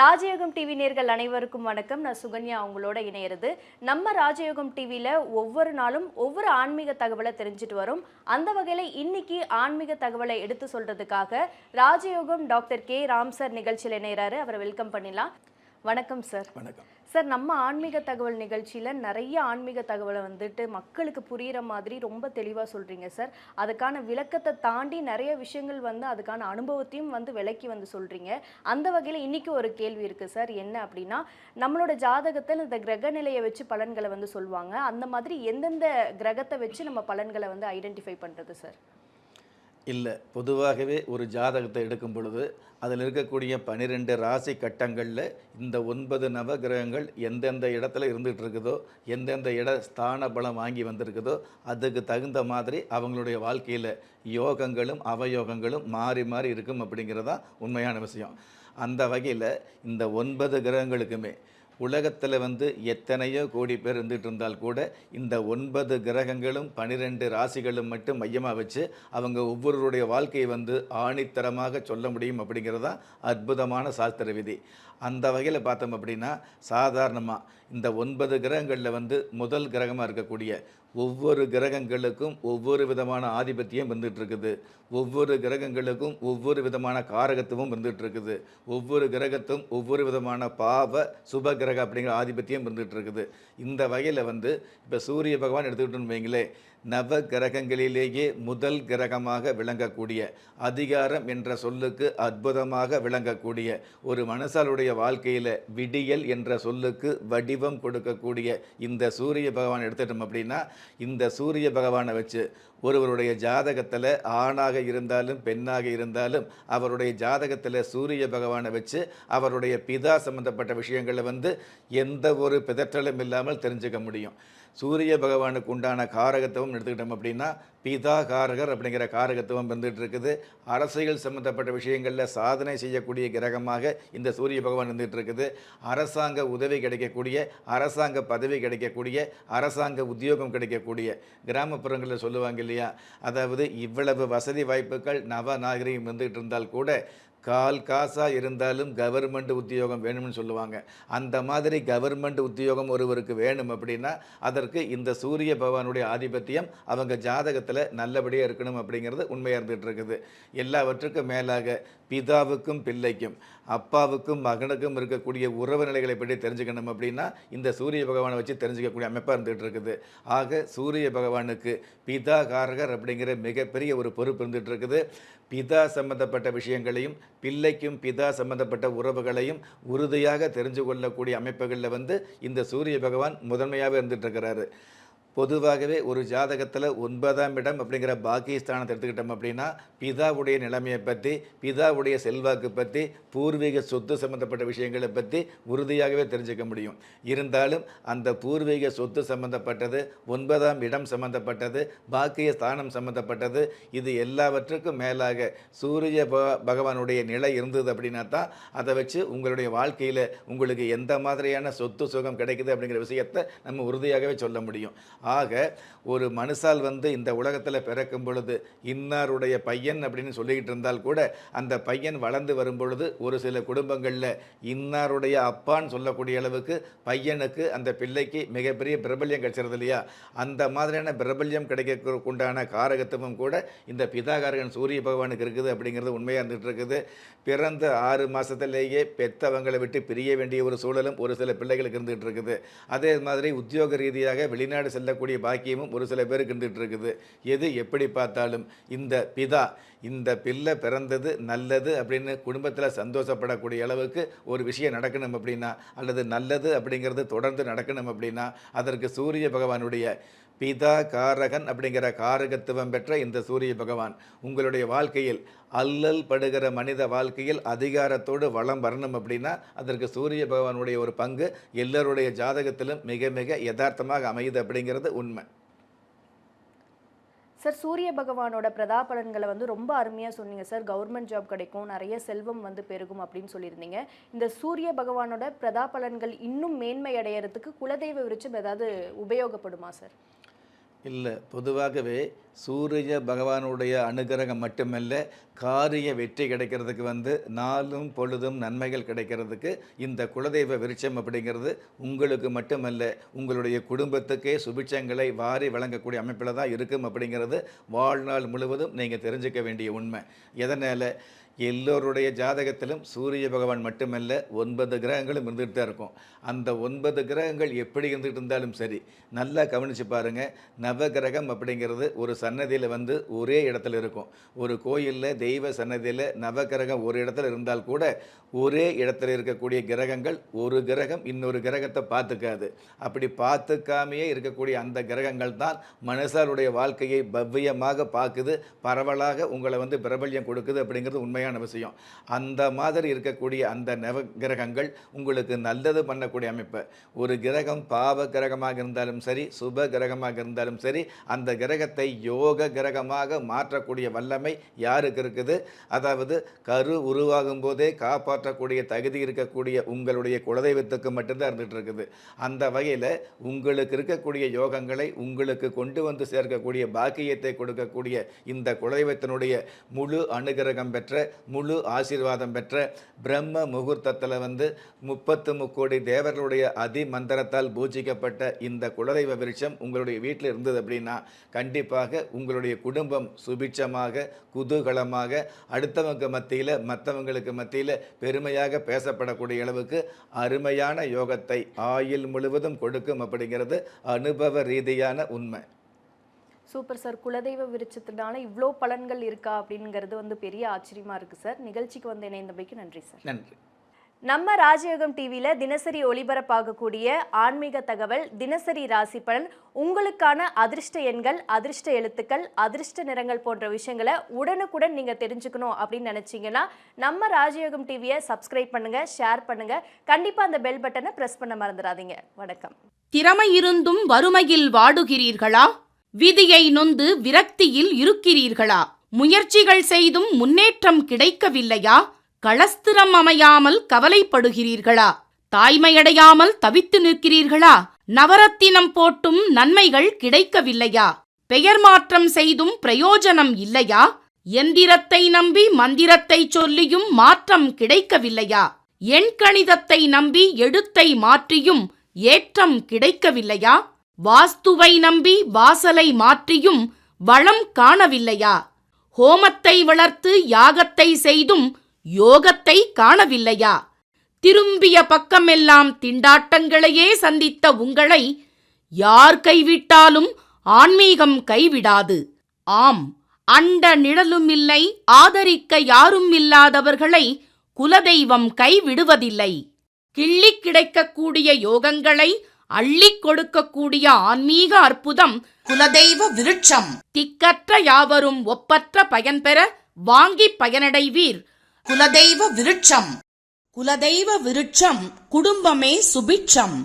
ராஜயோகம் டிவி நேர்கள் அனைவருக்கும் வணக்கம். நான் சுகன்யா உங்களோட இணையிறது. நம்ம ராஜயோகம் டிவியில் ஒவ்வொரு நாளும் ஒவ்வொரு ஆன்மீக தகவலை தெரிஞ்சுட்டு வரும். அந்த வகையில் இன்னைக்கு ஆன்மீக தகவலை எடுத்து சொல்றதுக்காக ராஜயோகம் டாக்டர் கே ராம் சார் நிகழ்ச்சியில் இணைகிறாரு. அவரை வெல்கம் பண்ணிடலாம். வணக்கம் சார். வணக்கம் சார். நம்ம ஆன்மீக தகவல் நிகழ்ச்சியில் நிறைய ஆன்மீக தகவலை மக்களுக்கு புரிகிற மாதிரி ரொம்ப தெளிவாக சொல்கிறீங்க சார். அதுக்கான விளக்கத்தை தாண்டி நிறைய விஷயங்கள் அதுக்கான அனுபவத்தையும் விளக்கி சொல்கிறீங்க. அந்த வகையில் இன்றைக்கி ஒரு கேள்வி இருக்குது சார். என்ன அப்படின்னா, நம்மளோட ஜாதகத்தில் இந்த கிரக நிலையை வச்சு பலன்களை சொல்லுவாங்க. அந்த மாதிரி எந்தெந்த கிரகத்தை வச்சு நம்ம பலன்களை ஐடென்டிஃபை பண்ணுறது சார்? இல்லை, பொதுவாகவே ஒரு ஜாதகத்தை எடுக்கும் பொழுது அதில் இருக்கக்கூடிய 12 ராசி கட்டங்களில் இந்த 9 நவகிரகங்கள் எந்தெந்த இடத்துல இருந்துகிட்டு இருக்குதோ, எந்தெந்த ஸ்தான பலம் வாங்கி வந்திருக்குதோ அதுக்கு தகுந்த மாதிரி அவங்களுடைய வாழ்க்கையில் யோகங்களும் அவயோகங்களும் மாறி மாறி இருக்கும் அப்படிங்கிறதான் உண்மையான விஷயம். அந்த வகையில் இந்த 9 கிரகங்களுக்குமே உலகத்தில் எத்தனையோ கோடி பேர் இருந்துகிட்டு இருந்தால் கூட இந்த 9 கிரகங்களும் 12 ராசிகளும் மட்டும் மையமாக வச்சு அவங்க ஒவ்வொருவருடைய வாழ்க்கையை ஆணித்தரமாக சொல்ல முடியும் அப்படிங்கிறதா அற்புதமான சாஸ்திர விதி. அந்த வகையில் பார்த்தோம் அப்படின்னா, சாதாரணமாக இந்த 9 கிரகங்களில் முதல் கிரகமாக இருக்கக்கூடிய ஒவ்வொரு கிரகங்களுக்கும் ஒவ்வொரு விதமான ஆதிபத்தியம் வந்துட்டுருக்குது. ஒவ்வொரு கிரகங்களுக்கும் ஒவ்வொரு விதமான காரகத்துவம் வந்துட்டுருக்குது. ஒவ்வொரு கிரகத்தும் ஒவ்வொரு விதமான பாவ சுப கிரக அப்படிங்கிற ஆதிபத்தியம் வந்துட்டுருக்குது. இந்த வகையில் இப்போ சூரிய பகவான் எடுத்துக்கிட்டோன்னு வைங்களே, நவ கிரகங்களிலேயே முதல் கிரகமாக விளங்கக்கூடிய, அதிகாரம் என்ற சொல்லுக்கு அற்புதமாக விளங்கக்கூடிய, ஒரு மனுஷாலுடைய வாழ்க்கையில் விடியல் என்ற சொல்லுக்கு வடிவம் கொடுக்கக்கூடிய இந்த சூரிய பகவான் எடுத்துட்டோம் அப்படின்னா, இந்த சூரிய பகவானை வச்சு ஒருவருடைய ஜாதகத்தில் ஆணாக இருந்தாலும் பெண்ணாக இருந்தாலும் அவருடைய ஜாதகத்தில் சூரிய பகவானை வச்சு அவருடைய பிதா சம்பந்தப்பட்ட விஷயங்களை எந்த ஒரு பிதற்றலும் இல்லாமல் தெரிஞ்சுக்க முடியும். சூரிய பகவானுக்கு உண்டான காரகத்துவம் எடுத்துக்கிட்டோம் அப்படின்னா, பிதா காரகர் அப்படிங்கிற காரகத்துவம் வந்துட்டு இருக்குது. அரசியல் சம்பந்தப்பட்ட விஷயங்களில் சாதனை செய்யக்கூடிய கிரகமாக இந்த சூரிய பகவான் வந்துட்டு இருக்குது. அரசாங்க உதவி கிடைக்கக்கூடிய, அரசாங்க பதவி கிடைக்கக்கூடிய, அரசாங்க உத்தியோகம் கிடைக்கக்கூடிய, கிராமப்புறங்களில் சொல்லுவாங்க இல்லையா, அதாவது இவ்வளவு வசதி வாய்ப்புகள் நவ நாகரிகம் வந்துகிட்டு இருந்தால் கூட கால் காசாக இருந்தாலும் கவர்மெண்ட் உத்தியோகம் வேணும்னு சொல்லுவாங்க. அந்த மாதிரி கவர்மெண்ட் உத்தியோகம் ஒருவருக்கு வேணும் அப்படின்னா அதற்கு இந்த சூரிய பகவானுடைய ஆதிபத்தியம் அவங்க ஜாதகத்தில் நல்லபடியாக இருக்கணும் அப்படிங்கிறது உண்மையாக இருந்துகிட்டு இருக்குது. எல்லாவற்றுக்கும் மேலாக பிதாவுக்கும் பிள்ளைக்கும், அப்பாவுக்கும் மகனுக்கும் இருக்கக்கூடிய உறவு நிலைகளை பற்றி தெரிஞ்சுக்கணும் அப்படின்னா இந்த சூரிய பகவானை வச்சு தெரிஞ்சுக்கக்கூடிய அமைப்பாக இருந்துகிட்டு இருக்குது. ஆக சூரிய பகவானுக்கு பிதா காரகர் அப்படிங்கிற மிகப்பெரிய ஒரு பொறுப்பு இருந்துகிட்டு இருக்குது. பிதா சம்பந்தப்பட்ட விஷயங்களையும் பிள்ளைக்கும் பிதா சம்பந்தப்பட்ட உறவுகளையும் உறுதியாக தெரிஞ்சு கொள்ளக்கூடிய அமைப்புகளில் இந்த சூரிய பகவான் முதன்மையாக இருந்துகிட்டு இருக்கிறாரு. பொதுவாகவே ஒரு ஜாதகத்தில் 9ஆம் இடம் அப்படிங்கிற பாக்கியஸ்தானத்தை எடுத்துக்கிட்டோம் அப்படின்னா பிதாவுடைய நிலைமையை பற்றி, பிதாவுடைய செல்வாக்கு பற்றி, பூர்வீக சொத்து சம்மந்தப்பட்ட விஷயங்களை பற்றி உறுதியாகவே தெரிஞ்சுக்க முடியும். இருந்தாலும் அந்த பூர்வீக சொத்து சம்மந்தப்பட்டது, 9ஆம் இடம் சம்மந்தப்பட்டது, பாக்கிய ஸ்தானம் சம்மந்தப்பட்டது, இது எல்லாவற்றுக்கும் மேலாக சூரிய பகவானுடைய நிலை இருந்தது அப்படின்னா தான் அதை வச்சு உங்களுடைய வாழ்க்கையில் உங்களுக்கு எந்த மாதிரியான சொத்து சுகம் கிடைக்குது அப்படிங்கிற விஷயத்தை நம்ம உறுதியாகவே சொல்ல முடியும். ஆக ஒரு மனுஷால் இந்த உலகத்தில் பிறக்கும் பொழுது இன்னாருடைய பையன் அப்படின்னு சொல்லிக்கிட்டு இருந்தால் கூட அந்த பையன் வளர்ந்து வரும் பொழுது ஒரு சில குடும்பங்களில் இன்னாருடைய அப்பான்னு சொல்லக்கூடிய அளவுக்கு பையனுக்கு அந்த பிள்ளைக்கு மிகப்பெரிய பிரபல்யம் கிடைச்சிருது இல்லையா. அந்த மாதிரியான பிரபல்யம் கிடைக்கக்குண்டான காரகத்துவம் கூட இந்த பிதாகாரகன் சூரிய பகவானுக்கு இருக்குது அப்படிங்கிறது உண்மையாக இருந்துகிட்டு இருக்குது. பிறந்த 6 மாதத்திலேயே பெற்றவங்களை விட்டு பிரிய வேண்டிய ஒரு சூழலும் ஒரு சில பிள்ளைகளுக்கு இருந்துகிட்டு இருக்குது. அதே மாதிரி உத்தியோக ரீதியாக வெளிநாடு செல்லக்கூடிய பாக்கியமும் ஒரு சில பேருக்கு இருந்துகிட்டு இருக்குது. எது எப்படி பார்த்தாலும் இந்த பிள்ளை பிறந்தது நல்லது அப்படின்னு குடும்பத்தில் சந்தோஷப்படக்கூடிய அளவுக்கு ஒரு விஷயம் நடக்கணும் அப்படின்னா, அல்லது நல்லது அப்படிங்கிறது தொடர்ந்து நடக்கணும் அப்படின்னா அதற்கு சூரிய பகவானுடைய பிதா காரகன் அப்படிங்கிற காரகத்துவம் பெற்ற இந்த சூரிய பகவான் உங்களுடைய வாழ்க்கையில் அல்லல் படுகிற மனித வாழ்க்கையில் அதிகாரத்தோடு வளம் வரணும் அப்படின்னா அதற்கு சூரிய பகவானுடைய ஒரு பங்கு எல்லோருடைய ஜாதகத்திலும் மிக மிக யதார்த்தமாக அமையுது அப்படிங்கிறது உண்மை. சார், சூரிய பகவானோட பிரதாபலன்களை ரொம்ப அருமையாக சொன்னீங்க சார். கவர்மெண்ட் ஜாப் கிடைக்கும், நிறைய செல்வம் பெருகும் அப்படின்னு சொல்லியிருந்தீங்க. இந்த சூரிய பகவானோட பிரதாபலன்கள் இன்னும் மேன்மை அடையிறதுக்கு குலதெய்வ விருட்சம் ஏதாவது உபயோகப்படுமா சார்? இல்லை, பொதுவாகவே சூரிய பகவானுடைய அனுகிரகம் மட்டுமல்ல, காரிய வெற்றி கிடைக்கிறதுக்கு நாளும் பொழுதும் நன்மைகள் கிடைக்கிறதுக்கு இந்த குலதெய்வ விருட்சம் அப்படிங்கிறது உங்களுக்கு மட்டுமல்ல, உங்களுடைய குடும்பத்துக்கே சுபிட்சங்களை வாரி வழங்கக்கூடிய அமைப்பில் தான் இருக்கும் அப்படிங்கிறது வாழ்நாள் முழுவதும் நீங்கள் தெரிஞ்சுக்க வேண்டிய உண்மை. எதனால் எல்லோருடைய ஜாதகத்திலும் சூரிய பகவான் மட்டுமல்ல 9 கிரகங்களும் இருந்துகிட்டு தான் இருக்கும். அந்த 9 கிரகங்கள் எப்படி இருந்துகிட்டு இருந்தாலும் சரி, நல்லா கவனித்து பாருங்கள். நவகிரகம் அப்படிங்கிறது ஒரு சன்னதியில் ஒரே இடத்துல இருக்கும். ஒரு கோயிலில் தெய்வ சன்னதியில் நவகிரகம் ஒரு இடத்துல இருந்தால் கூட ஒரே இடத்துல இருக்கக்கூடிய கிரகங்கள் ஒரு கிரகம் இன்னொரு கிரகத்தை பார்த்துக்காது. அப்படி பார்த்துக்காமையே இருக்கக்கூடிய அந்த கிரகங்கள் தான் மனுஷருடைய வாழ்க்கையை பவ்யமாக பார்க்குது, பரவலாக உங்களை பிரபல்யம் கொடுக்குது அப்படிங்கிறது உண்மையான விஷயம். அந்த மாதிரி இருக்கக்கூடிய அந்த நவகிரகங்கள் உங்களுக்கு நல்லது பண்ணக்கூடிய அமைப்பு. ஒரு கிரகம் பாவ கிரகமாக இருந்தாலும் சரி, சுப கிரகமாக இருந்தாலும் சரி, அந்த கிரகத்தை யோக கிரகமாக மாற்றக்கூடிய வல்லமை யாருக்கு இருக்குது? அதாவது கரு உருவாகும் போதே காப்பாற்றக்கூடிய தகுதி இருக்கக்கூடிய உங்களுடைய குலதெய்வத்துக்கு மட்டும்தான் இருந்துகிட்டு இருக்குது. அந்த வகையில் உங்களுக்கு இருக்கக்கூடிய யோகங்களை உங்களுக்கு கொண்டு சேர்க்கக்கூடிய பாக்கியத்தை கொடுக்கக்கூடிய இந்த குலதெய்வத்தினுடைய முழு அனுகிரகம் பெற்ற, முழு ஆசீர்வாதம் பெற்ற பிரம்ம முகூர்த்தத்தில் 33 கோடி தேவர்களுடைய அதி மந்திரத்தால் பூஜிக்கப்பட்ட இந்த குலதெய்வ விருட்சம் உங்களுடைய வீட்டில் இருந்தது அப்படின்னா கண்டிப்பாக உங்களுடைய குடும்பம் சுபிட்சமாக, குதூகலமாக, அடுத்தவங்க மத்தியில் மற்றவங்களுக்கு மத்தியில் பெருமையாக பேசப்படக்கூடிய அளவுக்கு அருமையான யோகத்தை ஆயுள் முழுவதும் கொடுக்கும் அப்படிங்கிறது அனுபவ ரீதியான உண்மை. Super sir. குலதெய்வ விருட்சத்தினால இவ்வளோ பலன்கள் இருக்கா அப்படிங்கிறது பெரிய ஆச்சரியமா இருக்கு சார். நிகழ்ச்சிக்கு இணைந்தமைக்கு நன்றி சார். நன்றி. நம்ம ராஜயோகம் டிவியில் தினசரி ஒளிபரப்பாகக்கூடிய ஆன்மீக தகவல், தினசரி ராசி பலன், உங்களுக்கான அதிர்ஷ்ட எண்கள், அதிர்ஷ்ட எழுத்துக்கள், அதிர்ஷ்ட நிறங்கள் போன்ற விஷயங்களை உடனுக்குடன் நீங்கள் தெரிஞ்சுக்கணும் அப்படின்னு நினச்சிங்கன்னா நம்ம ராஜயோகம் டிவியை சப்ஸ்கிரைப் பண்ணுங்கள், ஷேர் பண்ணுங்கள். கண்டிப்பாக அந்த பெல் பட்டனை ப்ரெஸ் பண்ண மறந்துடாதீங்க. வணக்கம். திறமை இருந்தும் வறுமையில் வாடுகிறீர்களா? விதியை நொந்து விரக்தியில் இருக்கிறீர்களா? முயற்சிகள் செய்தும் முன்னேற்றம் கிடைக்கவில்லையா? களஸ்திரம் அமையாமல் கவலைப்படுகிறீர்களா? தாய்மையடையாமல் தவித்து நிற்கிறீர்களா? நவரத்தினம் போட்டும் நன்மைகள் கிடைக்கவில்லையா? பெயர் மாற்றம் செய்தும் பிரயோஜனம் இல்லையா? எந்திரத்தை நம்பி மந்திரத்தை சொல்லியும் மாற்றம் கிடைக்கவில்லையா? எண்கணிதத்தை நம்பி எழுத்தை மாற்றியும் ஏற்றம் கிடைக்கவில்லையா? வாஸ்துவை நம்பி வாசலை மாற்றியும் வளம் காணவில்லையா? ஹோமத்தை வளர்த்து யாகத்தை செய்தும் யோகத்தை காணவில்லையா? திரும்பிய பக்கமெல்லாம் திண்டாட்டங்களையே சந்தித்த உங்களை யார் கைவிட்டாலும் ஆன்மீகம் கைவிடாது. ஆம், அண்ட நிழலும் இல்லை, ஆதரிக்க யாரும் இல்லாதவர்களை குலதெய்வம் கைவிடுவதில்லை. கிள்ளிக் கிடைக்கக்கூடிய யோகங்களை அள்ளிக் கொடுக்கக்கூடிய ஆன்மீக அற்புதம் குலதெய்வ விருட்சம். திக்கற்ற யாவரும் ஒப்பற்ற பயன்பெற வாங்கி பயனடைவீர். குலதெய்வ விருட்சம். குலதெய்வ விருட்சம், குடும்பமே சுபிட்சம்.